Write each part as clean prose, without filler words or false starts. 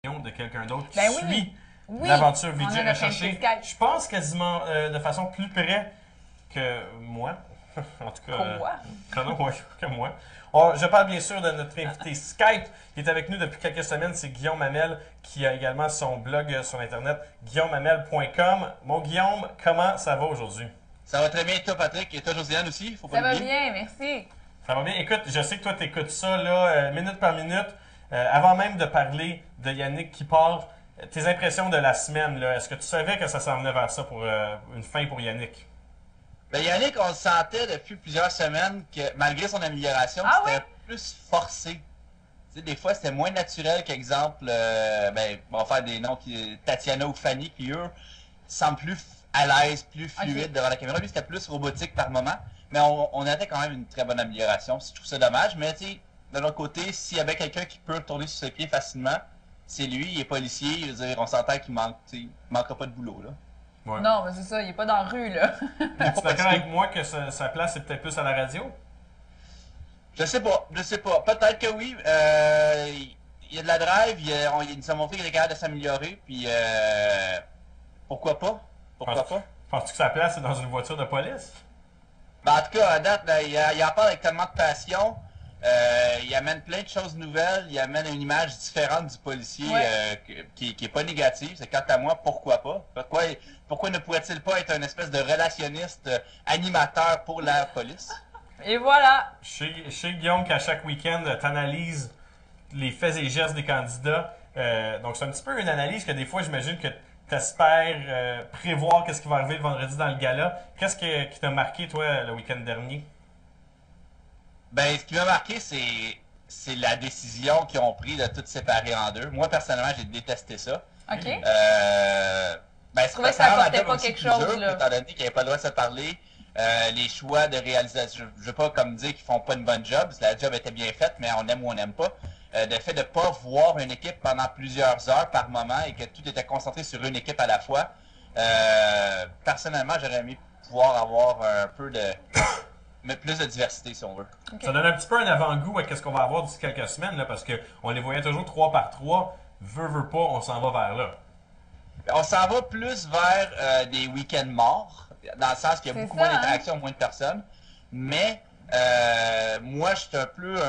de quelqu'un d'autre qui Ben oui. suit Oui, l'aventure on VJ a notre recherché. invité Skype. Je pense quasiment de façon plus près que moi. En tout cas, Quoi? non, ouais, que moi. Je parle bien sûr de notre invité Skype qui est avec nous depuis quelques semaines. C'est Guillaume Hamel qui a également son blog sur Internet, guillaumehamel.com. Mon Guillaume, comment ça va aujourd'hui? Ça va très bien, toi Patrick, et toi Josiane aussi, faut pas Ça va l'oublier. bien, merci. Ça va bien. Écoute, je sais que toi, tu écoutes ça là, minute par minute. Avant même de parler de Yannick qui part, tes impressions de la semaine, là, est-ce que tu savais que ça s'en venait vers ça pour une fin pour Yannick? Ben Yannick, on le sentait depuis plusieurs semaines que malgré son amélioration, Ah c'était plus forcé. Tu sais, des fois, c'était moins naturel qu'exemple, ben, on va faire des noms qui Tatiana ou Fanny, qui eux semblent plus à l'aise, plus fluide devant la caméra. Lui, c'était plus robotique par moment. Mais on avait quand même une très bonne amélioration. Je trouve ça dommage, mais tu sais, de l'autre côté, s'il y avait quelqu'un qui peut retourner sur ses pieds facilement, c'est lui, il est policier, je veux dire, on s'entend qu'il manquera pas de boulot, là. Ouais. Non, mais c'est ça, il est pas dans la rue, là. Es-tu d'accord avec moi que sa place est peut-être plus à la radio? Je sais pas. Peut-être que oui. Il y a de la drive, il nous a montré qu'il était capable de s'améliorer, puis pourquoi pas? Pourquoi pas? Penses-tu que sa place est dans une voiture de police? Ben, en tout cas, à date, là, il en parle avec tellement de passion. Il amène plein de choses nouvelles, il amène une image différente du policier qui est pas négative. C'est quant à moi, pourquoi pas? Pourquoi ne pourrait-il pas être une espèce de relationniste animateur pour la police? Et voilà. Chez Guillaume, qu'à chaque week-end, tu analyses les faits et gestes des candidats. Donc, c'est un petit peu une analyse que des fois, j'imagine que tu espères prévoir qu'est-ce qui va arriver le vendredi dans le gala. Qu'est-ce qui t'a marqué, toi, le week-end dernier? Ben, ce qui m'a marqué, c'est la décision qu'ils ont pris de tout séparer en deux. Moi, personnellement, j'ai détesté ça. OK. Ben, Je trouvais que ça rend la apportait job pas aussi quelque plus chose, dure, là. étant donné qu'ils n'avaient pas le droit de se parler. Les choix de réalisation, je veux pas comme dire qu'ils font pas une bonne job, la job était bien faite, mais on aime ou on n'aime pas. Le fait de pas voir une équipe pendant plusieurs heures par moment et que tout était concentré sur une équipe à la fois. Personnellement, j'aurais aimé pouvoir avoir un peu de... mais plus de diversité, si on veut. Okay. Ça donne un petit peu un avant-goût à ce qu'on va avoir d'ici quelques semaines, là, parce qu'on les voyait toujours 3 par 3. Veut pas, on s'en va vers là. On s'en va plus vers des week-ends morts, dans le sens qu'il y a beaucoup moins d'interactions, moins de personnes. Mais moi, je suis un peu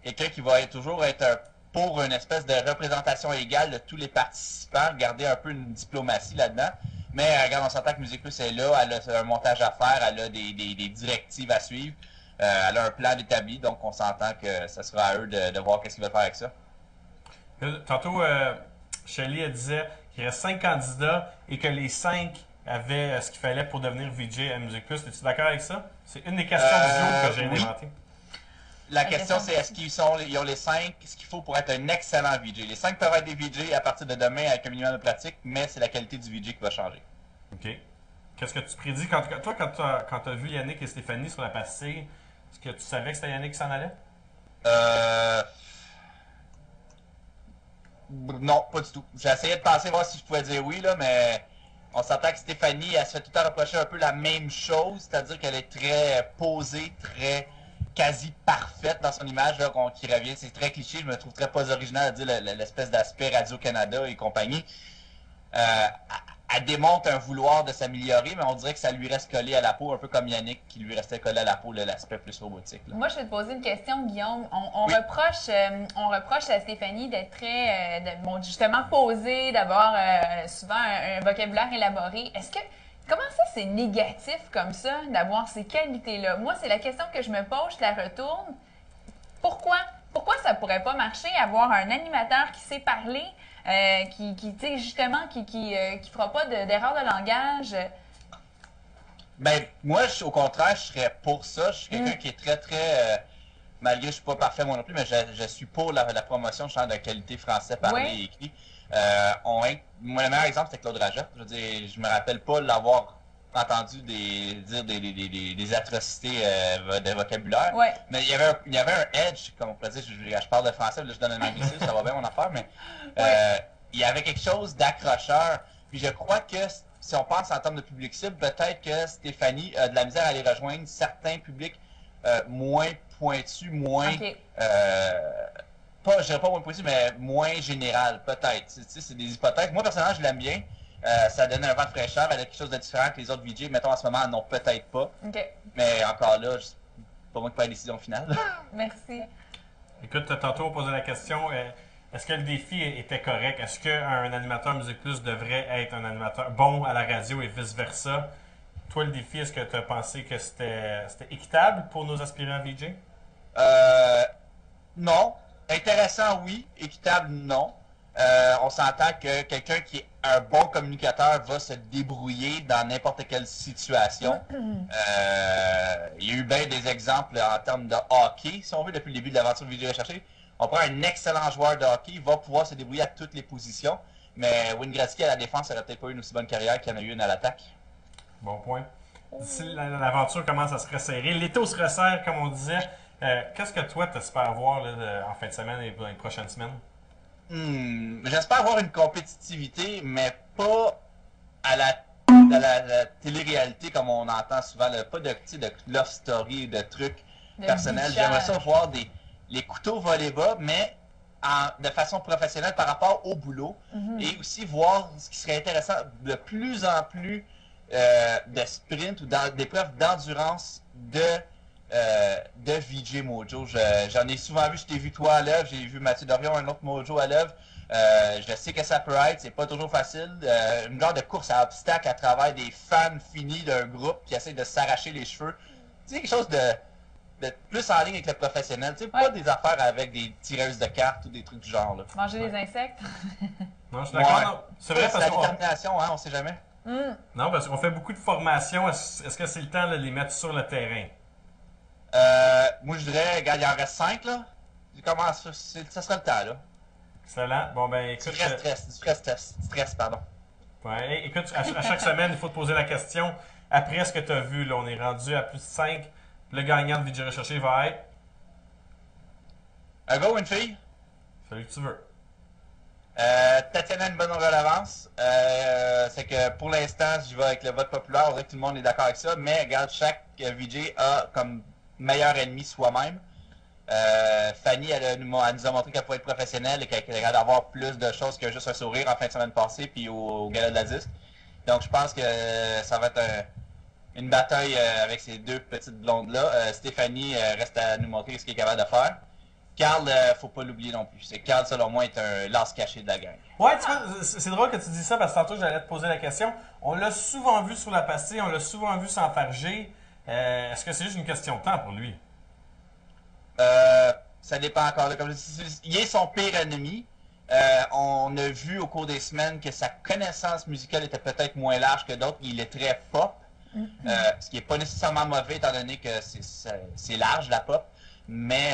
quelqu'un qui va toujours être pour une espèce de représentation égale de tous les participants, garder un peu une diplomatie là-dedans. Mais regarde, on s'entend que Musique Plus est là, elle a un montage à faire, elle a des directives à suivre, elle a un plan établi, donc on s'entend que ce sera à eux de voir qu'est-ce qu'ils veulent faire avec ça. Tantôt, Shelley elle disait qu'il reste 5 candidats et que les 5 avaient ce qu'il fallait pour devenir VJ à Musique Plus. Es-tu d'accord avec ça? C'est une des questions du jour que j'ai inventées. La question, c'est est-ce qu'ils ont les 5, ce qu'il faut pour être un excellent VJ. Les 5 peuvent être des VJ à partir de demain avec un minimum de pratique, mais c'est la qualité du VJ qui va changer. OK. Qu'est-ce que tu prédis? Toi, quand tu as vu Yannick et Stéphanie sur la passée, est-ce que tu savais que c'était Yannick qui s'en allait? Non, pas du tout. J'ai essayé de penser voir si je pouvais dire oui, là, mais on s'entend que Stéphanie, elle se fait tout le temps reprocher un peu la même chose, c'est-à-dire qu'elle est très posée, très quasi parfaite dans son image là, qui revient. C'est très cliché, je me trouve très pas original à dire l'espèce d'aspect Radio-Canada et compagnie. Elle démontre un vouloir de s'améliorer, mais on dirait que ça lui reste collé à la peau, un peu comme Yannick qui lui restait collé à la peau, l'aspect plus robotique. Là. Moi, je vais te poser une question, Guillaume. Oui. On reproche à Stéphanie d'être très, justement posée, d'avoir souvent un vocabulaire élaboré. Comment ça, c'est négatif comme ça, d'avoir ces qualités-là? Moi, c'est la question que je me pose, je la retourne. Pourquoi? Pourquoi ça pourrait pas marcher, avoir un animateur qui sait parler, qui tu sais, justement, qui fera pas d'erreur de langage? Ben, moi, au contraire, je serais pour ça. Je suis quelqu'un qui est très, très... malgré que je suis pas parfait moi non plus, mais je suis pour la promotion, je sens de qualité français parlé et écrit. Moi, le meilleur exemple, c'était Claude Rajotte. Je veux dire, je me rappelle pas l'avoir entendu dire des atrocités de vocabulaire. Ouais. Mais il y avait un edge, comme on pourrait dire. Je parle de français, là, je donne un anglicisme, ça va bien mon affaire, mais il y avait quelque chose d'accrocheur. Puis je crois que si on pense en termes de public cible, peut-être que Stéphanie a de la misère à aller rejoindre certains publics moins pointus, moins pas, je dirais pas moins précis, mais moins général, peut-être. Tu sais, c'est des hypothèses. Moi, personnellement, je l'aime bien. Ça donne un vent de fraîcheur, elle a quelque chose de différent que les autres VJ, mettons, en ce moment, non, peut-être pas. OK. Mais encore là, c'est pas moi qui prends la décision finale. Merci. Écoute, tantôt on posait la question, est-ce que le défi était correct? Est-ce qu'un animateur Musique Plus devrait être un animateur bon à la radio et vice-versa? Toi, le défi, est-ce que tu as pensé que c'était équitable pour nos aspirants VJ? Non. Intéressant, oui. Équitable, non. On s'entend que quelqu'un qui est un bon communicateur va se débrouiller dans n'importe quelle situation. Il y a eu bien des exemples en termes de hockey, si on veut, depuis le début de l'aventure Vidéo Recherché. On prend un excellent joueur de hockey, il va pouvoir se débrouiller à toutes les positions, mais Wayne Gretzky à la défense n'aurait peut-être pas eu une aussi bonne carrière qu'il y en a eu une à l'attaque. Bon point. D'ici l'aventure commence à se resserrer, l'étau se resserre, comme on disait. Qu'est-ce que toi, tu espères voir là, en fin de semaine et dans les prochaines semaines? J'espère avoir une compétitivité, mais pas à la télé-réalité comme on entend souvent, pas de love story, de trucs personnels. J'aimerais ça voir les couteaux volés bas, mais de façon professionnelle par rapport au boulot. Et aussi voir ce qui serait intéressant de plus en plus de sprint ou d'épreuves d'endurance de VJ Mojo. J'en ai souvent vu, je t'ai vu toi à l'œuvre, j'ai vu Mathieu Dorion, un autre Mojo à l'œuvre. Je sais que ça peut être, c'est pas toujours facile. Une genre de course à obstacles à travers des fans finis d'un groupe qui essaient de s'arracher les cheveux. Tu sais, quelque chose de plus en ligne avec le professionnel. Tu sais, pas des affaires avec des tireuses de cartes ou des trucs du genre. Là. Manger des insectes. Non, je suis d'accord. C'est vrai, c'est parce la qu'on détermination, hein, on sait jamais. non, parce qu'on fait beaucoup de formations. Est-ce que c'est le temps de les mettre sur le terrain? Moi, je dirais, regarde, il en reste 5, là. Ça sera le temps, là. Excellent. Bon, ben, écoute. Du stress, pardon. Ouais, écoute, à chaque semaine, il faut te poser la question. Après ce que tu as vu, là, on est rendu à plus de 5. Le gagnant de VJ Recherché va être. Un gars ou une fille? Celui que tu veux. Tatiana a une bonne relevance. C'est que pour l'instant, je vais avec le vote populaire. On dirait que tout le monde est d'accord avec ça. Mais regarde, chaque VJ a comme meilleur ennemi soi-même. Fanny, elle nous a montré qu'elle pouvait être professionnelle et qu'elle est capable d'avoir plus de choses que juste un sourire en fin de semaine passée puis au gala de la disque. Donc je pense que ça va être une bataille avec ces deux petites blondes-là. Stéphanie reste à nous montrer ce qu'elle est capable de faire. Carl, faut pas l'oublier non plus. Carl, selon moi, est un lance caché de la gang. Ouais, tu vois, c'est drôle que tu dis ça parce que tantôt j'allais te poser la question. On l'a souvent vu sur la pastille, on l'a souvent vu s'enfarger. Est-ce que c'est juste une question de temps pour lui? Ça dépend encore. Là, comme je dis, il est son pire ennemi. On a vu au cours des semaines que sa connaissance musicale était peut-être moins large que d'autres. Il est très pop. Ce qui n'est pas nécessairement mauvais étant donné que c'est large la pop. Mais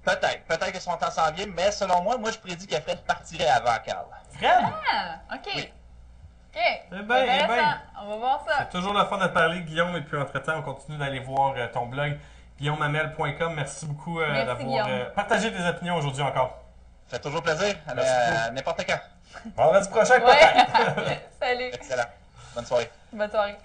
peut-être que son temps s'en vient. Mais selon moi, je prédis que Fred partirait avant Carl. Fred? Ah, OK. Oui. OK. Eh ben. On va voir ça. C'est toujours le fun de te parler, Guillaume, et puis entre-temps, on continue d'aller voir ton blog, guillaumamel.com. Merci beaucoup d'avoir partagé tes opinions aujourd'hui encore. Ça fait toujours plaisir. N'importe quand. Vendredi prochain, Ouais. peut-être. Salut. Excellent. Bonne soirée. Bonne soirée.